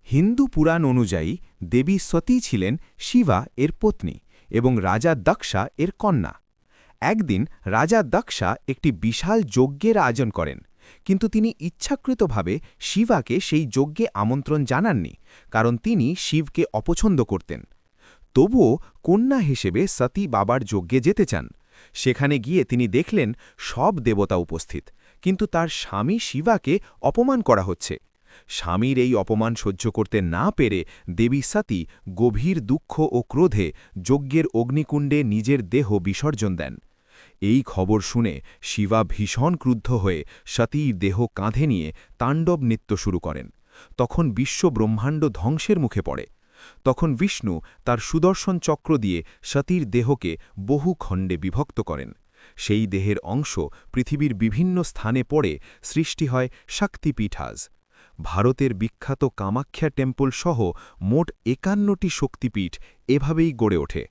হিন্দু পুরাণ অনুযায়ী দেবী সতী ছিলেন শিবা এর পত্নী এবং রাজা দক্ষা এর কন্যা। একদিন রাজা দক্ষা একটি বিশাল যজ্ঞের আয়োজন করেন, কিন্তু তিনি ইচ্ছাকৃতভাবে শিবাকে সেই যজ্ঞে আমন্ত্রণ জানাননি, কারণ তিনি শিবকে অপছন্দ করতেন। তবুও কন্যা হিসেবে সতী বাবার যজ্ঞে যেতে চান। সেখানে গিয়ে তিনি দেখলেন সব দেবতা উপস্থিত, কিন্তু তার স্বামী শিবাকে অপমান করা হচ্ছে। স্বামীর এই অপমান সহ্য করতে না পেরে দেবী সতী গভীর দুঃখ ও ক্রোধে যজ্ঞের অগ্নিকুণ্ডে নিজের দেহ বিসর্জন দেন। এই খবর শুনে শিবা ভীষণ ক্রুদ্ধ হয়ে সতীর দেহ কাঁধে নিয়ে তাণ্ডব নৃত্য শুরু করেন। তখন বিশ্ব ব্রহ্মাণ্ড ধ্বংসের মুখে পড়ে। তখন বিষ্ণু তার সুদর্শন চক্র দিয়ে সতীর দেহকে বহু খণ্ডে বিভক্ত করেন। সেই দেহের অংশ পৃথিবীর বিভিন্ন স্থানে পড়ে সৃষ্টি হয় শক্তিপীঠাজ। ভারতের বিখ্যাত কামাখ্যা টেম্পল সহ মোট ৫১টি শক্তিপীঠ এভাবেই গড়ে ওঠে।